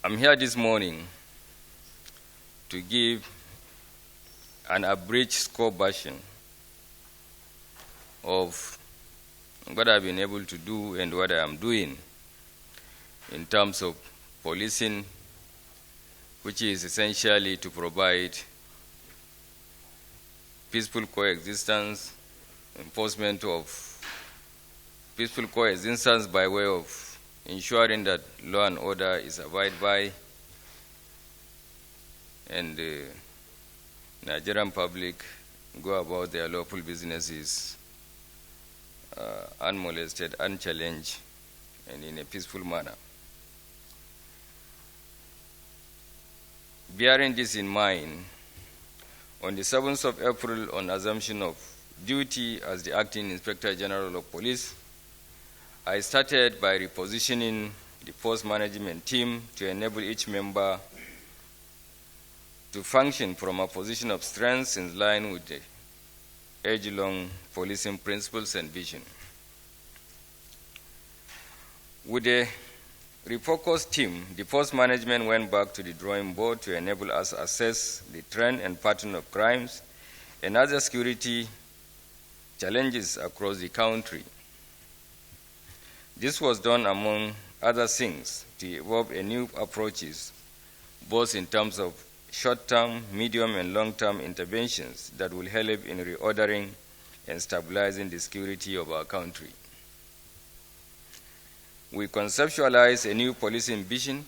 I'm here this morning to give an abridged scope version of what I've been able to do and what I am doing in terms of policing, which is essentially to provide peaceful coexistence, enforcement of peaceful coexistence by way of ensuring that law and order is abided by, and the Nigerian public go about their lawful businesses unmolested, unchallenged, and in a peaceful manner. Bearing this in mind, on the 7th of April, on assumption of duty as the Acting Inspector General of Police, I started by repositioning the force management team to enable each member to function from a position of strength in line with the age-long policing principles and vision. With a refocused team, the force management went back to the drawing board to enable us to assess the trend and pattern of crimes and other security challenges across the country. This was done, among other things, to evolve a new approaches, both in terms of short-term, medium, and long-term interventions that will help in reordering and stabilizing the security of our country. We conceptualize a new policing vision,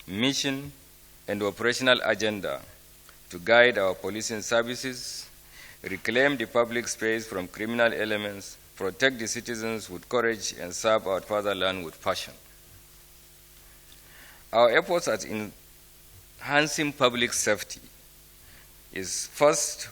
mission, and operational agenda to guide our policing services, reclaim the public space from criminal elements, protect the citizens with courage, and serve our fatherland with passion. Our efforts at enhancing public safety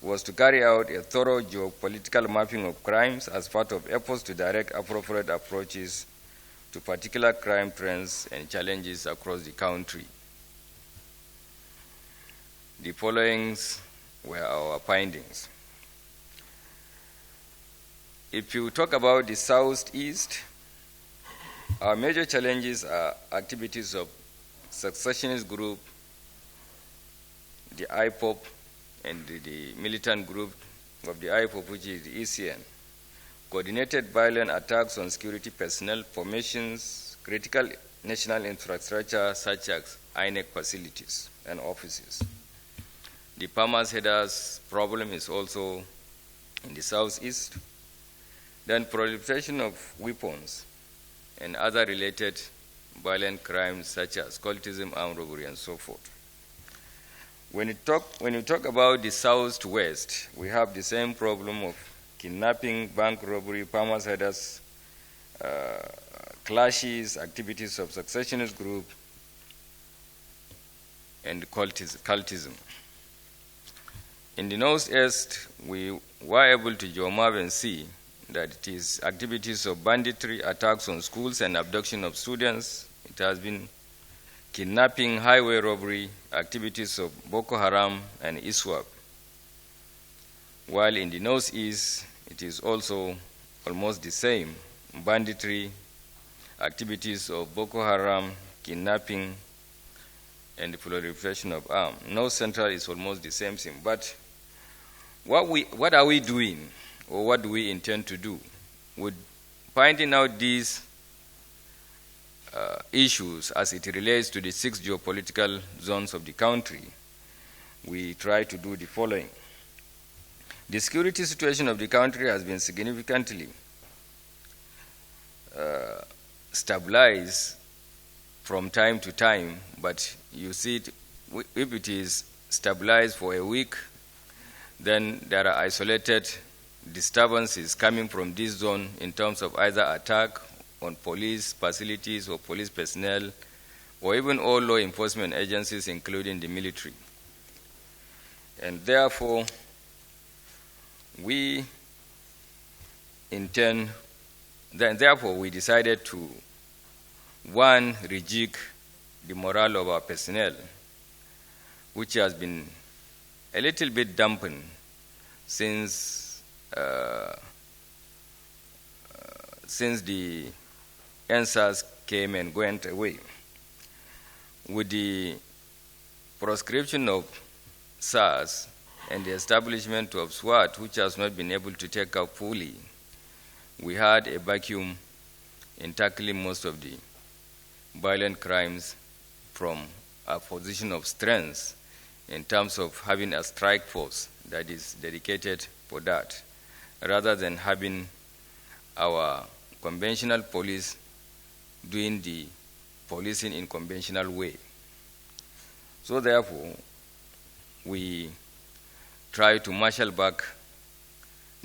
was to carry out a thorough geopolitical mapping of crimes as part of efforts to direct appropriate approaches to particular crime trends and challenges across the country. The following were our findings. If you talk about the Southeast, our major challenges are activities of secessionist group, the IPOP, and the militant group of the IPOP, which is the ECN, coordinated violent attacks on security personnel, formations, critical national infrastructure such as INEC facilities and offices. The farmers' headers problem is also in the Southeast. Then proliferation of weapons and other related violent crimes such as cultism, armed robbery, and so forth. When you talk about the Southwest, we have the same problem of kidnapping, bank robbery, farmers' headers, clashes, activities of secessionist group, and cultism. In the Northeast, we were able to geomap and see that it is activities of banditry, attacks on schools, and abduction of students. It has been kidnapping, highway robbery, activities of Boko Haram and ISWAP. While in the Northeast, it is also almost the same: banditry, activities of Boko Haram, kidnapping, and the proliferation of arms. North Central is almost the same thing. But what are we doing, or what do we intend to do? With finding out these issues as it relates to the 6 geopolitical zones of the country, we try to do the following. The security situation of the country has been significantly stabilized from time to time, but you see, if it is stabilized for a week, then there are isolated disturbances coming from this zone in terms of either attack on police facilities or police personnel, or even all law enforcement agencies, including the military. And therefore, we decided to, one, rejig the morale of our personnel, which has been a little bit dampened since the answers came and went away. With the proscription of SARS and the establishment of SWAT, which has not been able to take up fully, we had a vacuum in tackling most of the violent crimes from a position of strength in terms of having a strike force that is dedicated for that, rather than having our conventional police doing the policing in conventional way. So therefore, we try to marshal back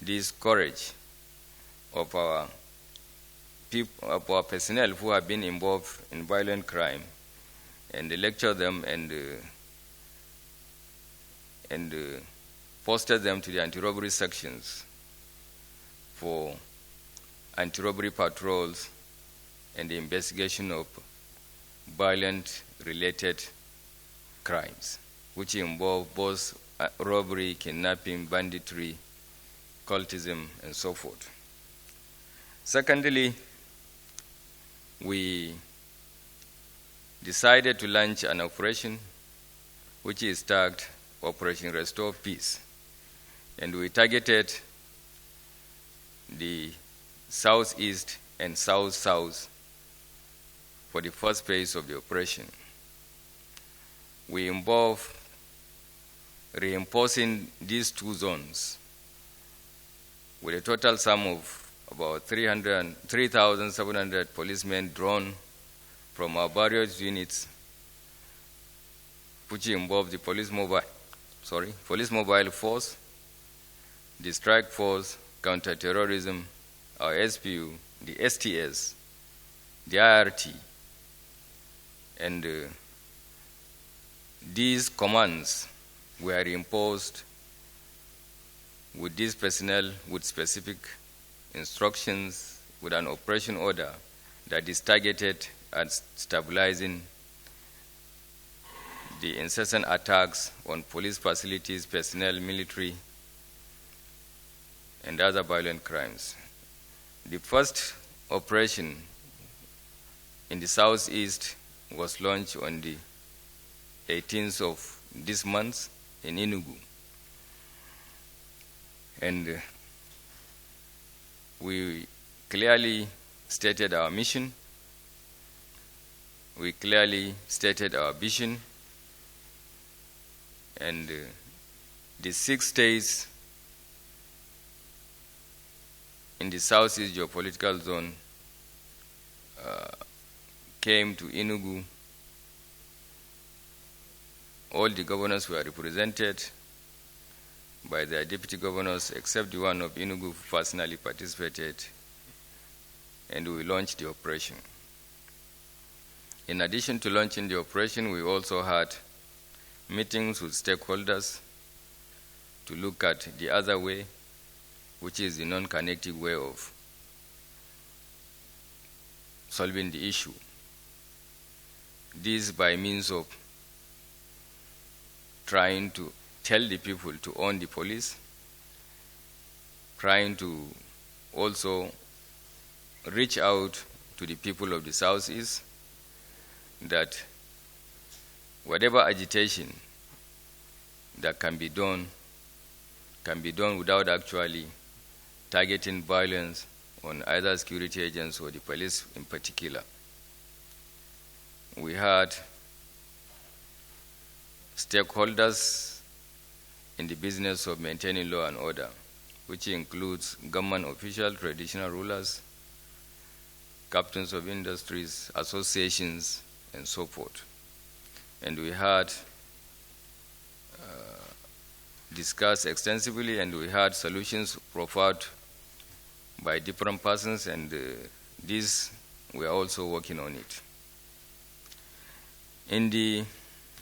this courage of our personnel who have been involved in violent crime, and lecture them and foster them to the anti-robbery sections for anti-robbery patrols and the investigation of violent-related crimes, which involve both robbery, kidnapping, banditry, cultism, and so forth. Secondly, we decided to launch an operation which is tagged Operation Restore Peace, and we targeted the southeast and south-south for the first phase of the operation. We involve reinforcing these two zones with a total sum of about 3,700 policemen drawn from our various units, which involve the police mobile force, the strike force, counter-terrorism, our SPU, the STS, the IRT, and these commands were imposed with these personnel with specific instructions, with an operation order that is targeted at stabilizing the incessant attacks on police facilities, personnel, military, and other violent crimes. The first operation in the southeast was launched on the 18th of this month in Enugu. And we clearly stated our mission, we clearly stated our vision, and the 6 states in the southeast geopolitical zone came to Enugu. All the governors were represented by their deputy governors, except the one of Enugu who personally participated, and we launched the operation. In addition to launching the operation, we also had meetings with stakeholders to look at the other way, which is the non-kinetic way of solving the issue. This by means of trying to tell the people to own the police, trying to also reach out to the people of the Southeast that whatever agitation that can be done without actually targeting violence on either security agents or the police in particular. We had stakeholders in the business of maintaining law and order, which includes government officials, traditional rulers, captains of industries, associations, and so forth. And we had discussed extensively, and we had solutions proffered by different persons, and this we are also working on it. In the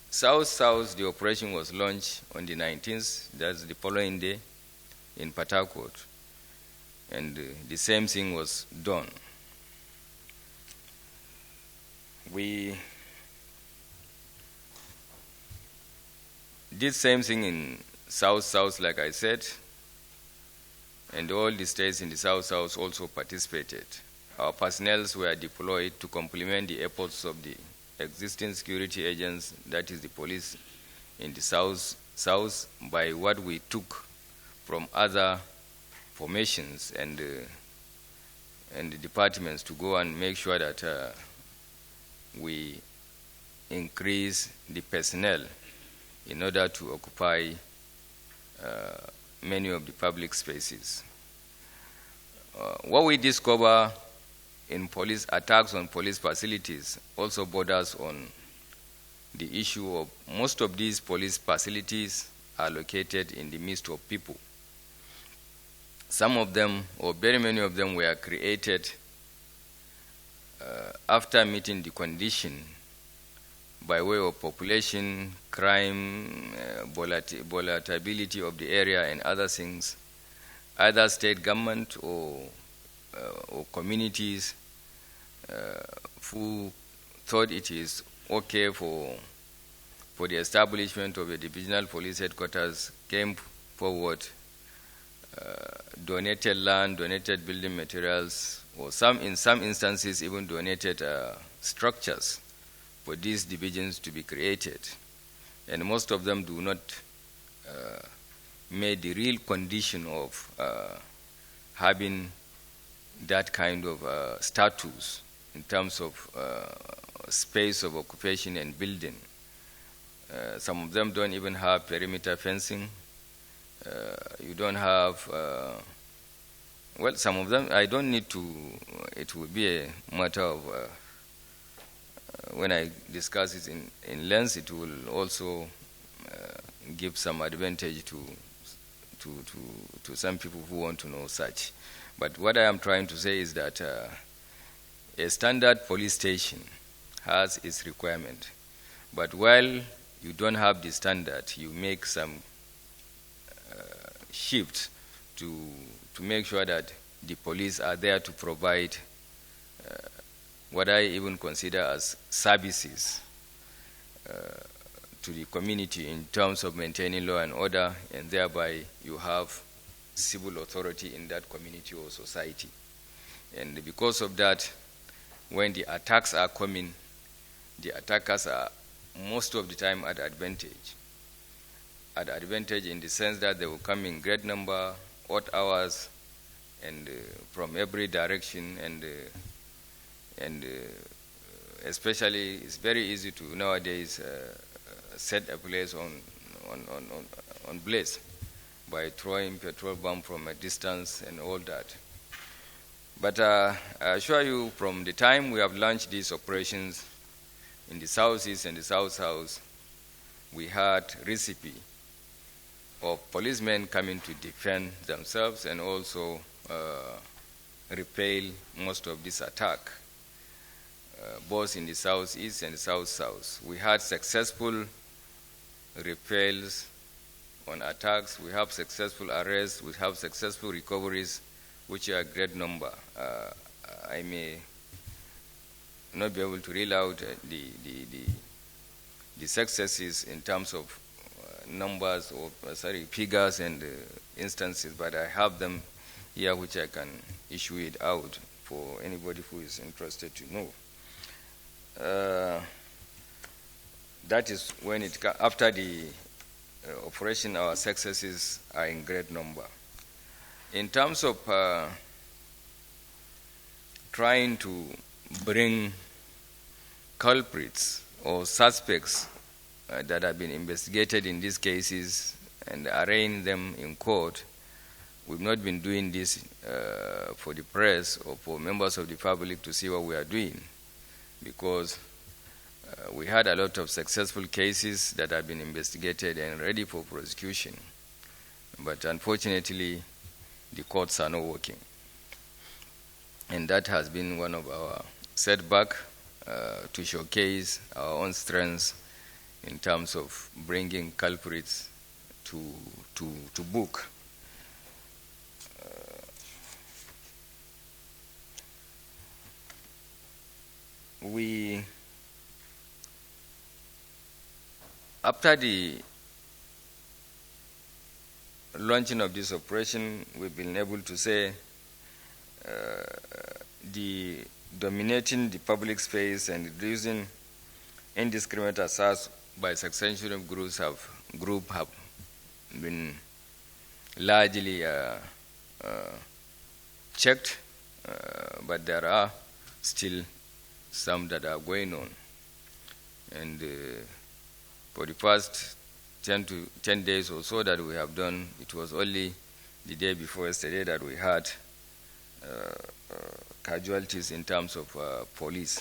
South-South, the operation was launched on the 19th, that's the following day, in Port Harcourt, and the same thing was done. We did same thing in South-South, like I said, and all the states in the South-South also participated. Our personnel were deployed to complement the efforts of the existing security agents, that is the police in the south, by what we took from other formations and the departments to go and make sure that we increase the personnel in order to occupy many of the public spaces. What we discover in police attacks on police facilities also borders on the issue of most of these police facilities are located in the midst of people. Some of them, or very many of them, were created after meeting the condition by way of population, crime, volatility of the area, and other things. Either state government or communities who thought it is okay for the establishment of a divisional police headquarters came forward, donated land, donated building materials, or in some instances even donated structures for these divisions to be created. And most of them do not make the real condition of having that kind of status in terms of space of occupation and building. Some of them don't even have perimeter fencing. You don't have, well, some of them, I don't need to, it will be a matter of, when I discuss it in length, it will also give some advantage to some people who want to know such. But what I am trying to say is that a standard police station has its requirement. But while you don't have the standard, you make some shift to make sure that the police are there to provide what I even consider as services to the community in terms of maintaining law and order, and thereby you have civil authority in that community or society. And because of that, when the attacks are coming, the attackers are most of the time at advantage. At advantage in the sense that they will come in great number, odd hours, and from every direction, and especially it's very easy to nowadays set a place on blaze by throwing petrol bomb from a distance and all that. But I assure you, from the time we have launched these operations in the southeast and the south, we had recipe of policemen coming to defend themselves and also repel most of this attack, both in the southeast and the south. We had successful repels on attacks, we have successful arrests, we have successful recoveries, which are a great number. I may not be able to reel out the successes in terms of numbers or figures and instances, but I have them here which I can issue it out for anybody who is interested to know. That is when after the operation, our successes are in great number. In terms of trying to bring culprits or suspects that have been investigated in these cases and arraign them in court, we've not been doing this for the press or for members of the public to see what we are doing, because we had a lot of successful cases that have been investigated and ready for prosecution. But unfortunately, the courts are not working. And that has been one of our setbacks to showcase our own strengths in terms of bringing culprits to book. After the launching of this operation, we've been able to say the dominating the public space and reducing indiscriminate attacks by succession groups have been largely checked, but there are still some that are going on. And for the past 10 days or so that we have done, it was only the day before yesterday that we had casualties in terms of police.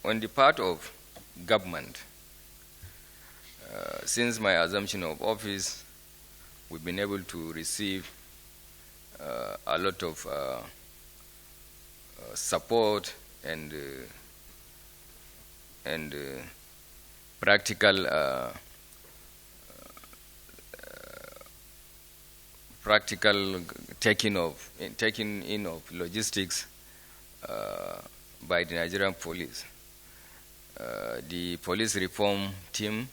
On the part of government, since my assumption of office, we've been able to receive a lot of support and practical taking in of logistics by the Nigerian police. The police reform team,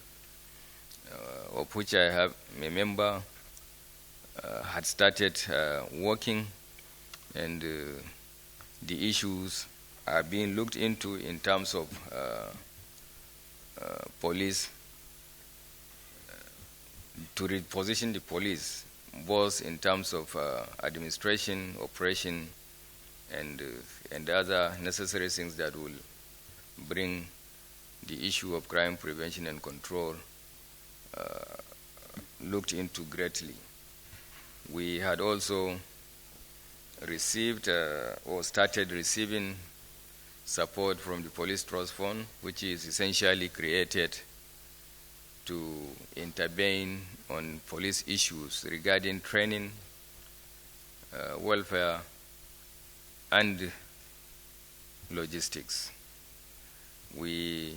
of which I have a member, had started working, and the issues are being looked into in terms of police, to reposition the police, both in terms of administration, operation, and other necessary things that will bring the issue of crime prevention and control looked into greatly. We had also received or started receiving support from the Police Trust Fund, which is essentially created to intervene on police issues regarding training, welfare, and logistics. We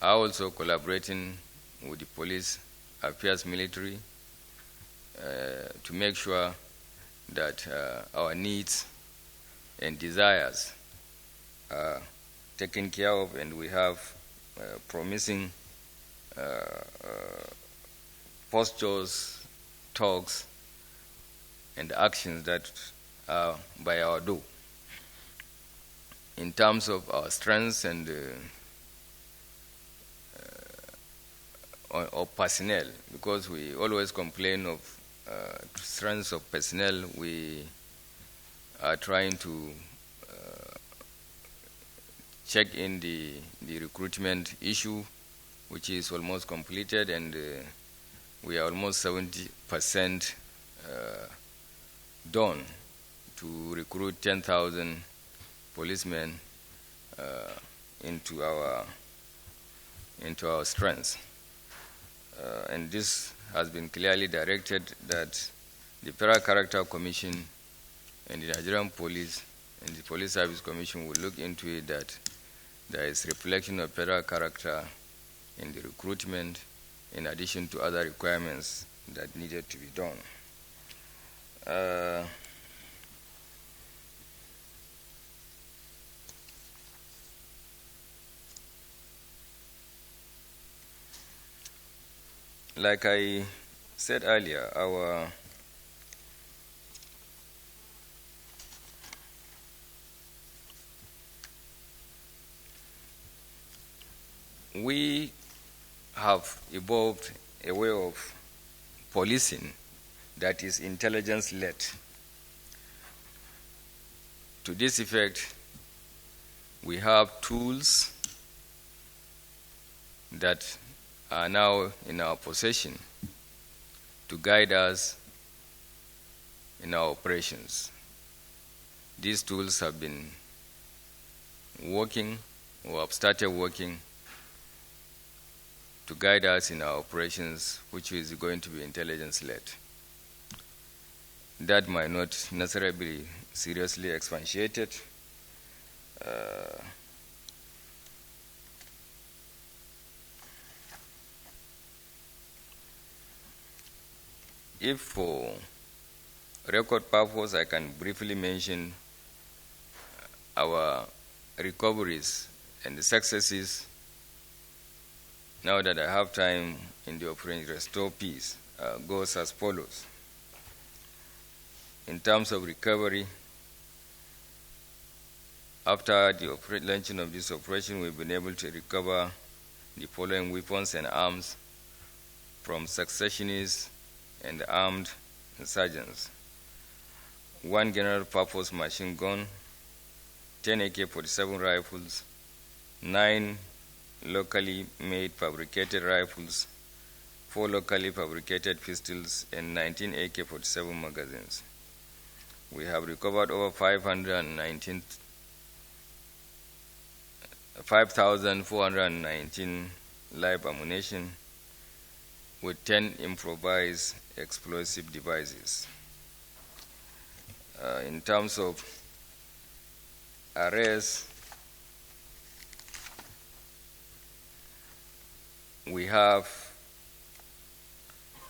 are also collaborating with the police affairs military to make sure that our needs and desires are taken care of, and we have promising postures, talks, and actions that are by our do. In terms of our strengths and of personnel, because we always complain of strengths of personnel, we are trying to check in the recruitment issue, which is almost completed, and we are almost 70% done to recruit 10,000 policemen into our strengths. And this has been clearly directed that the Federal Character Commission and the Nigerian Police and the Police Service Commission will look into it, that there is reflection of federal character in the recruitment, in addition to other requirements that needed to be done. Like I said earlier, we have evolved a way of policing that is intelligence-led. To this effect, we have tools that are now in our possession to guide us in our operations. These tools have been working, or have started working, to guide us in our operations, which is going to be intelligence-led. That might not necessarily be seriously expatiated. If for record purpose, I can briefly mention our recoveries and the successes now that I have time in the Operation Restore Peace, goes as follows. In terms of recovery, after the launching of this operation, we've been able to recover the following weapons and arms from successionists and armed insurgents: 1 general-purpose machine gun, 10 AK-47 rifles, 9 locally made fabricated rifles, 4 locally fabricated pistols, and 19 AK-47 magazines. We have recovered over 5,419 live ammunition with 10 improvised explosive devices. In terms of arrests, we have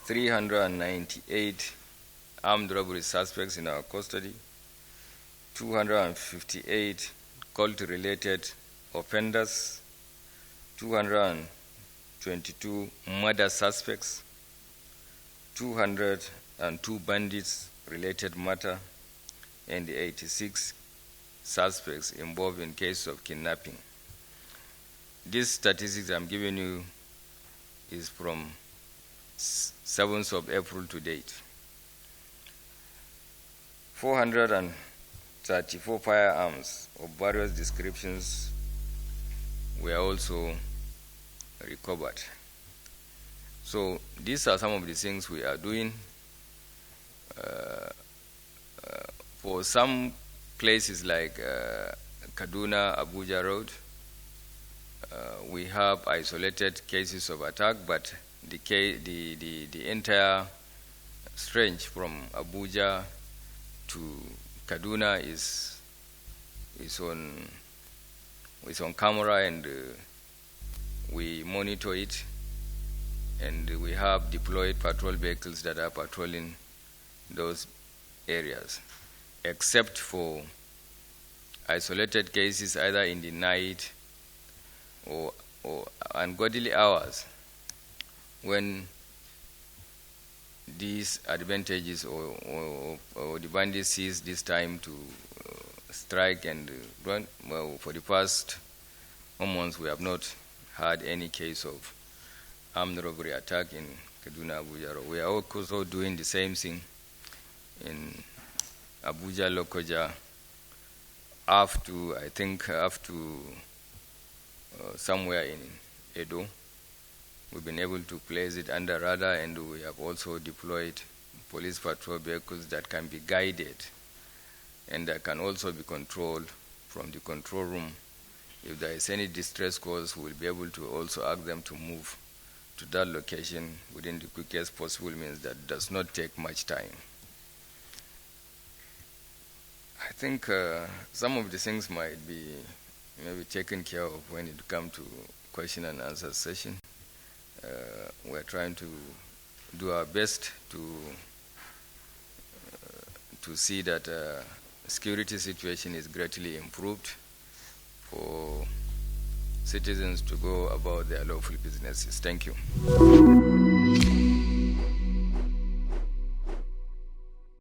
398 armed robbery suspects in our custody, 258 cult-related offenders, 222 murder suspects, 202 bandits-related matter, and 86 suspects involved in cases of kidnapping. These statistics I'm giving you is from 7th of April to date. 434 firearms of various descriptions were also recovered. So these are some of the things we are doing. For some places like Kaduna, Abuja Road, we have isolated cases of attack, but the entire stretch from Abuja to Kaduna is on camera, and we monitor it, and we have deployed patrol vehicles that are patrolling those areas, except for isolated cases either in the night or ungodly hours when these advantages or the bandits seize this time to strike and run. Well, for the past months, we have not had any case of armed robbery attack in Kaduna, Abuja. We are also doing the same thing in Abuja, Lokoja, up to somewhere in Edo. We've been able to place it under radar, and we have also deployed police patrol vehicles that can be guided and that can also be controlled from the control room. If there is any distress calls, we'll be able to also ask them to move to that location within the quickest possible means. That does not take much time. I think some of the things might be maybe taken care of when it comes to question and answer session. We're trying to do our best to see that security situation is greatly improved for citizens to go about their lawful businesses. Thank you.